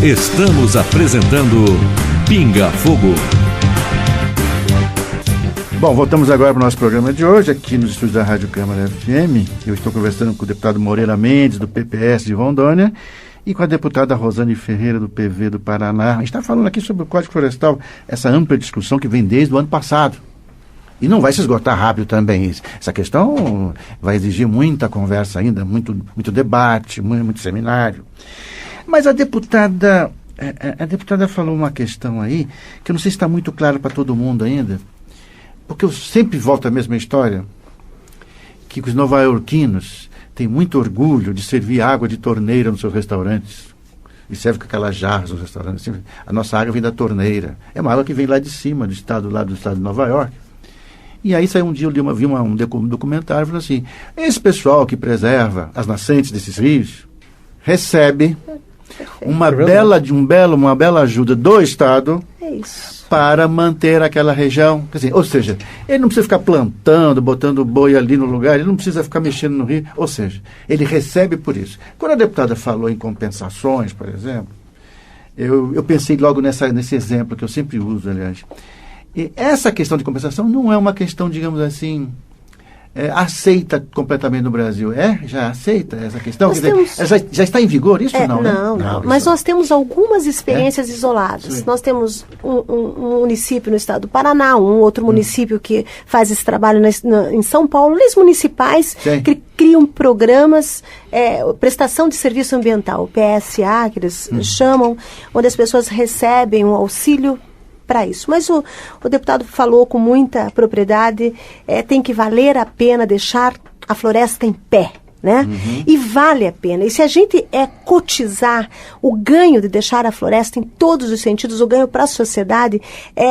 Estamos apresentando Pinga Fogo. Bom, voltamos agora para o nosso programa de hoje, aqui nos estúdios da Rádio Câmara FM. Eu estou conversando com o deputado Moreira Mendes, do PPS de Rondônia, e com a deputada Rosane Ferreira, do PV do Paraná. A gente está falando aqui sobre o Código Florestal, essa ampla discussão que vem desde o ano passado. E não vai se esgotar rápido também. Essa questão vai exigir muita conversa ainda, muito debate, muito seminário. Mas a deputada falou uma questão aí, que eu não sei se está muito claro para todo mundo ainda, porque eu sempre volto à mesma história, que os nova-iorquinos têm muito orgulho de servir água de torneira nos seus restaurantes. E serve com aquelas jarras nos restaurantes. A nossa água vem da torneira. É uma água que vem lá de cima, do estado de Nova York. E aí saiu um dia, eu vi um documentário, falando assim, esse pessoal que preserva as nascentes desses rios recebe uma bela ajuda do Estado para manter aquela região. Quer dizer, ou seja, ele não precisa ficar plantando, botando boi ali no lugar, ele não precisa ficar mexendo no rio, ou seja, ele recebe por isso. Quando a deputada falou em compensações, por exemplo, eu pensei logo nesse exemplo que eu sempre uso, aliás. E essa questão de compensação não é uma questão, digamos assim, aceita completamente no Brasil. Já aceita essa questão? Quer dizer, já está em vigor isso ou não? Não. Mas nós temos algumas experiências isoladas. Sim. Nós temos um município no estado do Paraná, um outro município que faz esse trabalho em São Paulo, leis municipais que criam programas, prestação de serviço ambiental, PSA, que eles chamam, onde as pessoas recebem um auxílio para isso. Mas o deputado falou com muita propriedade, tem que valer a pena deixar a floresta em pé, né? E vale a pena. E se a gente cotizar o ganho de deixar a floresta em todos os sentidos, o ganho para a sociedade,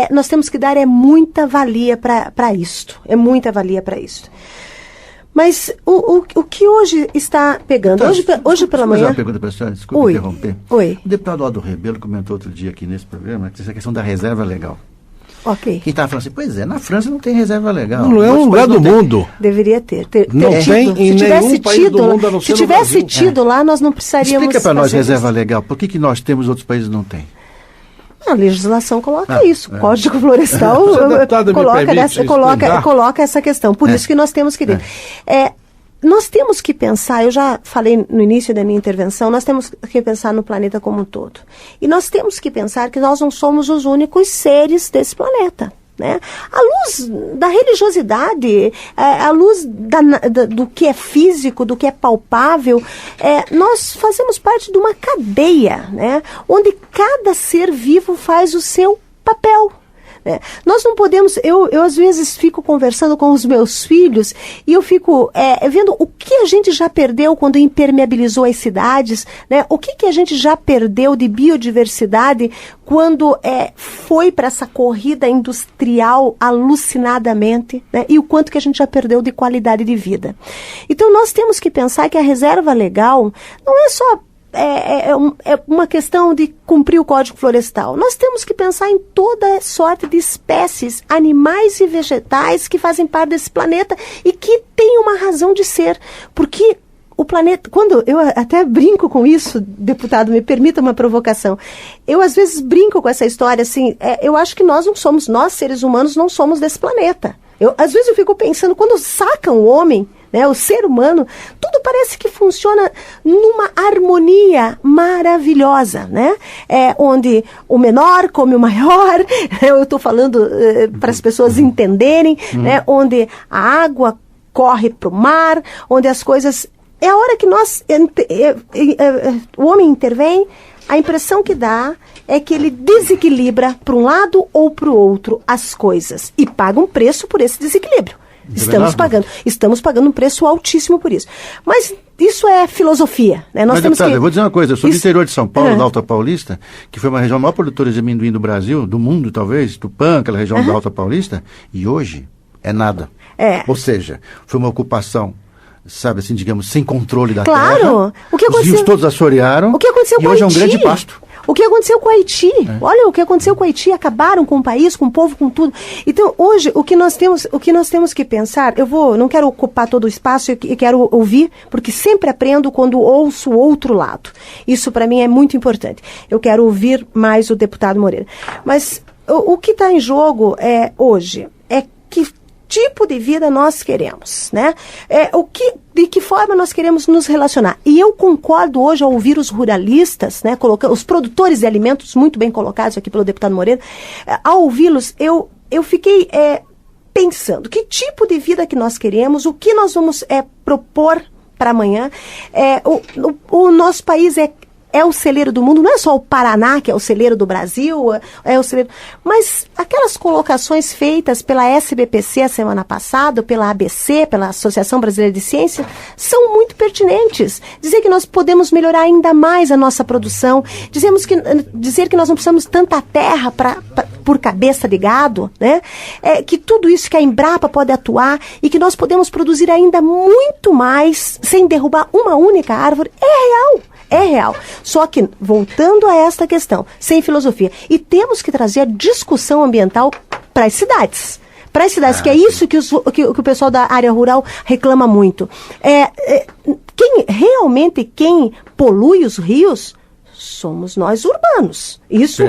nós temos que dar muita valia para isto. É muita valia para isto. Mas o que hoje está pegando? Hoje pela manhã... uma pergunta para a senhora, desculpe interromper. Oi. O deputado Aldo Rebelo comentou outro dia aqui nesse programa essa questão da reserva legal. Ok. Quem estava falando assim, pois na França não tem reserva legal. Não é um lugar do mundo. Deveria ter. Não tem em nenhum país do mundo, a não ser no Brasil. Se tivesse tido lá, nós não precisaríamos... Explica para nós reserva legal. Por que nós temos e outros países não têm? A legislação coloca isso. O Código Florestal coloca essa questão. Por isso que nós temos que ver. Nós temos que pensar, eu já falei no início da minha intervenção, nós temos que pensar no planeta como um todo. E nós temos que pensar que nós não somos os únicos seres desse planeta. Né? À luz da religiosidade, à luz do que é físico, do que é palpável, nós fazemos parte de uma cadeia, né? Onde cada ser vivo faz o seu papel. Nós não podemos, eu às vezes fico conversando com os meus filhos e eu fico vendo o que a gente já perdeu quando impermeabilizou as cidades, né? O que a gente já perdeu de biodiversidade quando foi para essa corrida industrial alucinadamente, né? E o quanto que a gente já perdeu de qualidade de vida. Então nós temos que pensar que a reserva legal não é só uma questão de cumprir o Código Florestal. Nós temos que pensar em toda sorte de espécies, animais e vegetais que fazem parte desse planeta e que têm uma razão de ser. Porque o planeta... Quando eu até brinco com isso, deputado, me permita uma provocação. Eu, às vezes, brinco com essa história, assim, eu acho que nós seres humanos, não somos desse planeta. Às vezes eu fico pensando, quando sacam o homem, né, o ser humano, tudo parece que funciona numa harmonia maravilhosa, né? Onde o menor come o maior, eu estou falando para as pessoas entenderem, né? Onde a água corre para o mar, onde as coisas... É a hora que o homem intervém, a impressão que dá é que ele desequilibra para um lado ou para o outro as coisas e paga um preço por esse desequilíbrio. Estamos pagando um preço altíssimo por isso. Mas isso é filosofia, né? Mas, deputada, eu vou dizer uma coisa, eu sou do interior de São Paulo, da Alta Paulista, que foi uma região maior produtora de amendoim do Brasil, do mundo talvez, Tupã, aquela região da Alta Paulista, e hoje é nada. Ou seja, foi uma ocupação, sabe assim, digamos, sem controle da terra. O que aconteceu? Os rios todos assorearam. O que aconteceu e hoje é um grande pasto. O que aconteceu com o Haiti? Olha o que aconteceu com o Haiti, acabaram com o país, com o povo, com tudo. Então, hoje, o que nós temos que pensar, não quero ocupar todo o espaço e quero ouvir, porque sempre aprendo quando ouço o outro lado. Isso, para mim, é muito importante. Eu quero ouvir mais o deputado Moreira. Mas o que está em jogo hoje é que tipo de vida nós queremos, né? De que forma nós queremos nos relacionar. E eu concordo hoje ao ouvir os ruralistas, né, os produtores de alimentos, muito bem colocados aqui pelo deputado Moreira, ao ouvi-los, eu fiquei pensando, que tipo de vida que nós queremos, o que nós vamos propor para amanhã. O nosso país é o celeiro do mundo, não é só o Paraná que é o celeiro do Brasil, mas aquelas colocações feitas pela SBPC a semana passada, pela ABC, pela Associação Brasileira de Ciência, são muito pertinentes. Dizer que nós podemos melhorar ainda mais a nossa produção, dizer que nós não precisamos tanta terra por cabeça de gado, né? Que tudo isso que a Embrapa pode atuar e que nós podemos produzir ainda muito mais sem derrubar uma única árvore, é real. Só que, voltando a esta questão, sem filosofia, e temos que trazer a discussão ambiental para as cidades. Que é isso que o pessoal da área rural reclama muito. Quem polui os rios somos nós urbanos. Isto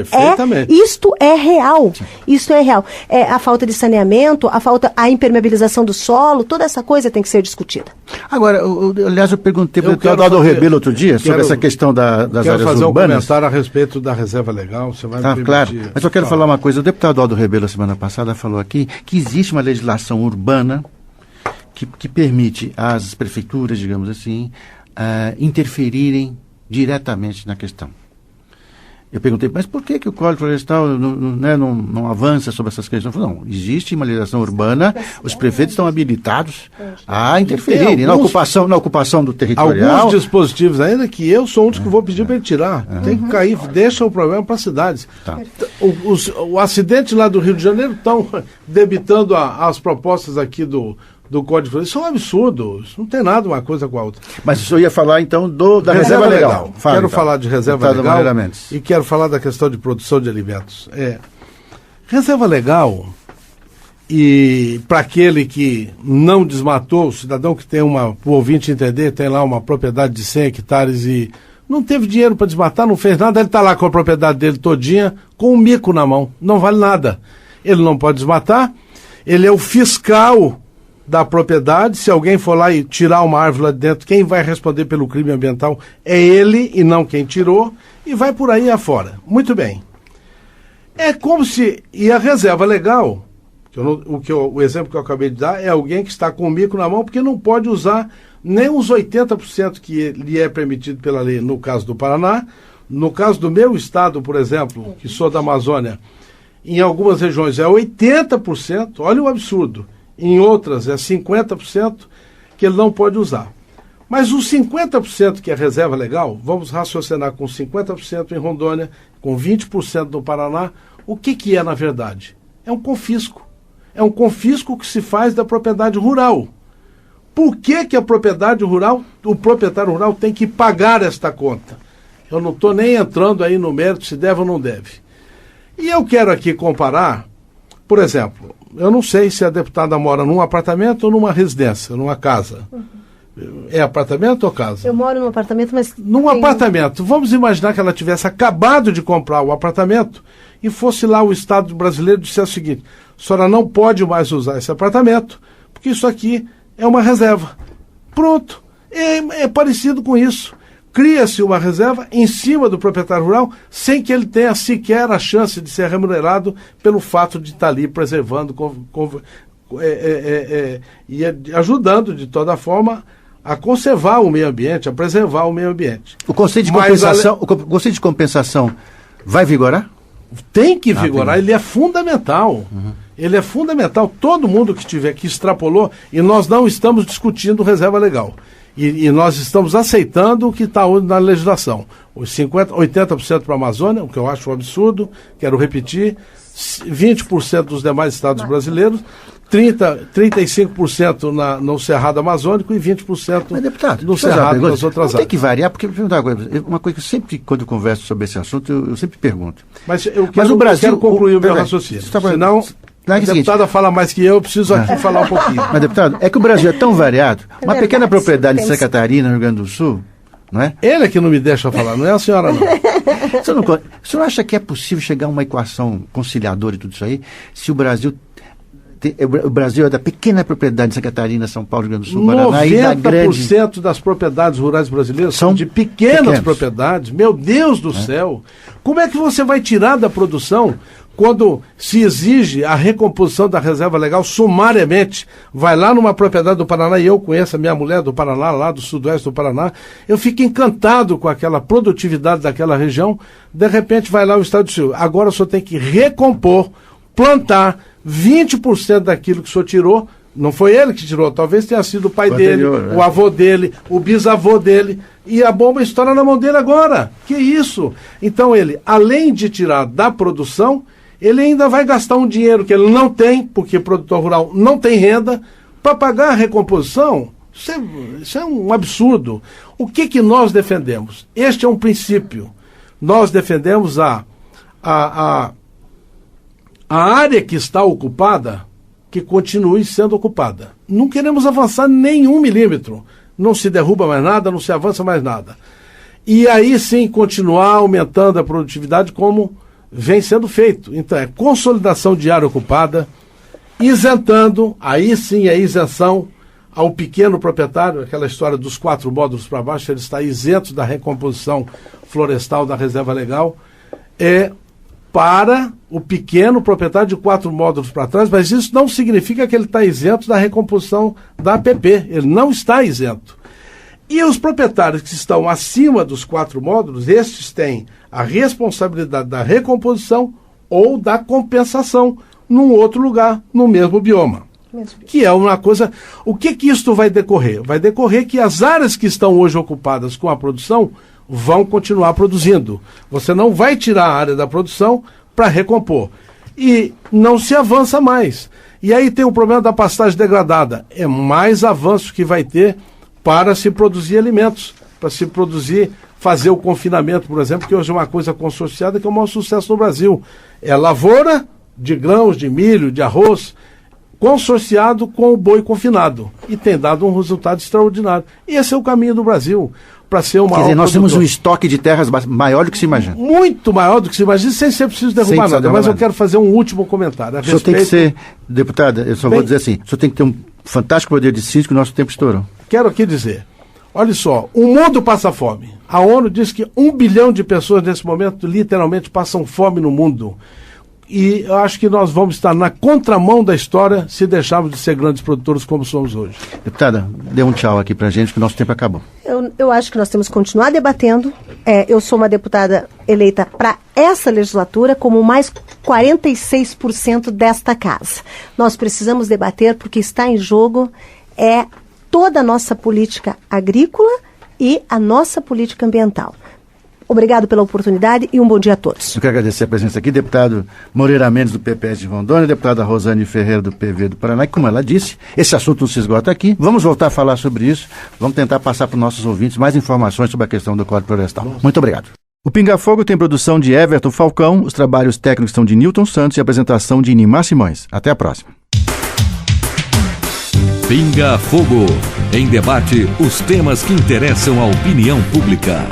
é real. Isso é real. A falta de saneamento, a impermeabilização do solo, toda essa coisa tem que ser discutida. Agora, aliás, eu perguntei para o Teodoro Rebelo outro dia sobre essa questão das áreas urbanas. Quero fazer um comentário a respeito da reserva legal. Você vai me permitir. Claro. Mas eu quero falar uma coisa. O deputado Aldo Rebelo, a semana passada, falou aqui que existe uma legislação urbana que permite às prefeituras, digamos assim, interferirem diretamente na questão. Eu perguntei, mas por que o Código Florestal não avança sobre essas questões? Ele falou, não, existe uma legislação urbana, os prefeitos estão habilitados a interferirem na ocupação do territorial. Alguns dispositivos ainda que eu sou um dos que vou pedir para ele tirar. Tem que cair, deixa o problema para as cidades. Tá. O acidente lá do Rio de Janeiro estão debitando as propostas aqui do Código Florestal. Isso é um absurdo. Isso não tem nada uma coisa com a outra. Mas o senhor ia falar, então, da reserva legal. Quero falar de reserva legal e quero falar da questão de produção de alimentos. Reserva legal, e para aquele que não desmatou, o cidadão que tem o ouvinte entender, tem lá uma propriedade de 100 hectares e não teve dinheiro para desmatar, não fez nada, ele está lá com a propriedade dele todinha, com um mico na mão. Não vale nada. Ele não pode desmatar, ele é o fiscal da propriedade. Se alguém for lá e tirar uma árvore lá de dentro, quem vai responder pelo crime ambiental é ele e não quem tirou, e vai por aí afora. Muito bem. É como se... E a reserva legal, o exemplo que eu acabei de dar, é alguém que está com o mico na mão porque não pode usar nem os 80% que lhe é permitido pela lei, no caso do Paraná. No caso do meu estado, por exemplo, que sou da Amazônia, em algumas regiões é 80%, olha o absurdo. Em outras é 50% que ele não pode usar. Mas os 50% que é reserva legal, vamos raciocinar com 50% em Rondônia, com 20% no Paraná, o que é na verdade? É um confisco. É um confisco que se faz da propriedade rural. Por que a propriedade rural, o proprietário rural tem que pagar esta conta? Eu não estou nem entrando aí no mérito se deve ou não deve. E eu quero aqui comparar, por exemplo, eu não sei se a deputada mora num apartamento ou numa residência, numa casa. É apartamento ou casa? Eu moro num apartamento, mas... Num apartamento. Vamos imaginar que ela tivesse acabado de comprar o apartamento e fosse lá o Estado brasileiro e dissesse o seguinte: a senhora não pode mais usar esse apartamento, porque isso aqui é uma reserva. Pronto. É parecido com isso. Cria-se uma reserva em cima do proprietário rural sem que ele tenha sequer a chance de ser remunerado pelo fato de estar ali preservando e ajudando de toda forma a conservar o meio ambiente, a preservar o meio ambiente. O conceito de compensação vai vigorar? Tem que vigorar, ele é fundamental. Ele é fundamental. Todo mundo que extrapolou, e nós não estamos discutindo reserva legal. E nós estamos aceitando o que está na legislação. Os 80% para a Amazônia, o que eu acho um absurdo, quero repetir, 20% dos demais estados brasileiros, 35% no Cerrado Amazônico e 20% Mas, deputado, no Cerrado das outras áreas. Tem que variar, porque uma coisa que eu sempre, quando eu converso sobre esse assunto, eu sempre pergunto. Mas o Brasil, quero concluir o meu raciocínio. Senão, a deputada fala mais que eu preciso aqui falar um pouquinho. Mas, deputado, é que o Brasil é tão variado. Uma pequena propriedade em Santa Catarina, no Rio Grande do Sul, não é? Ele é que não me deixa falar, não é a senhora, não. O senhor acha que é possível chegar a uma equação conciliadora e tudo isso aí, se o Brasil é da pequena propriedade de Santa Catarina, São Paulo, Rio Grande do Sul, Paraná, e da grande... 90% das propriedades rurais brasileiras são de pequenas propriedades. Meu Deus do céu! Como é que você vai tirar da produção quando se exige a recomposição da reserva legal sumariamente? Vai lá numa propriedade do Paraná, e eu conheço a minha mulher do Paraná, lá do sudoeste do Paraná, eu fico encantado com aquela produtividade daquela região. De repente vai lá o Estado do Sul. Agora o senhor tem que recompor, plantar 20% daquilo que o senhor tirou. Não foi ele que tirou, talvez tenha sido o pai dele, o avô dele, o bisavô dele, e a bomba estoura na mão dele agora. Que isso? Então ele, além de tirar da produção, ele ainda vai gastar um dinheiro que ele não tem, porque produtor rural não tem renda, para pagar a recomposição. Isso é um absurdo. O que nós defendemos? Este é um princípio. Nós defendemos a área que está ocupada, que continue sendo ocupada. Não queremos avançar nenhum milímetro. Não se derruba mais nada, não se avança mais nada. E aí sim continuar aumentando a produtividade como vem sendo feito. Então é consolidação de área ocupada, isentando, aí sim é isenção ao pequeno proprietário, aquela história dos 4 módulos para baixo, ele está isento da recomposição florestal da reserva legal, para o pequeno proprietário de 4 módulos para trás, mas isso não significa que ele está isento da recomposição da APP, ele não está isento. E os proprietários que estão acima dos 4 módulos, estes têm a responsabilidade da recomposição ou da compensação num outro lugar, no mesmo bioma. Que é uma coisa... O que isto vai decorrer? Vai decorrer que as áreas que estão hoje ocupadas com a produção vão continuar produzindo. Você não vai tirar a área da produção para recompor. E não se avança mais. E aí tem o problema da pastagem degradada. É mais avanço que vai ter para se produzir alimentos, para se produzir, fazer o confinamento, por exemplo, que hoje é uma coisa consorciada que é o maior sucesso no Brasil. É lavoura de grãos, de milho, de arroz, consorciado com o boi confinado. E tem dado um resultado extraordinário. E esse é o caminho do Brasil. Para ser uma. Quer dizer, nós temos um estoque de terras maior do que se imagina. Muito maior do que se imagina, sem ser preciso derrubar nada. Mas eu quero fazer um último comentário. O senhor tem que ser, deputada, eu só vou dizer assim, o senhor tem que ter um fantástico poder de síntese que o nosso tempo estourou. Quero aqui dizer, olha só, o mundo passa fome. A ONU diz que 1 bilhão de pessoas nesse momento literalmente passam fome no mundo. E eu acho que nós vamos estar na contramão da história se deixarmos de ser grandes produtores como somos hoje. Deputada, dê um tchau aqui pra gente, que o nosso tempo acabou. Eu acho que nós temos que continuar debatendo. Eu sou uma deputada eleita para essa legislatura como mais 46% desta casa. Nós precisamos debater porque está em jogo toda a nossa política agrícola e a nossa política ambiental. Obrigado pela oportunidade e um bom dia a todos. Eu quero agradecer a presença aqui, deputado Moreira Mendes, do PPS de Rondônia, deputada Rosane Ferreira, do PV do Paraná, e como ela disse, esse assunto não se esgota aqui. Vamos voltar a falar sobre isso, vamos tentar passar para os nossos ouvintes mais informações sobre a questão do Código Florestal. Muito obrigado. O Pinga Fogo tem produção de Everton Falcão, os trabalhos técnicos são de Newton Santos e a apresentação de Inimar Simões. Até a próxima. Pinga Fogo. Em debate, os temas que interessam a opinião pública.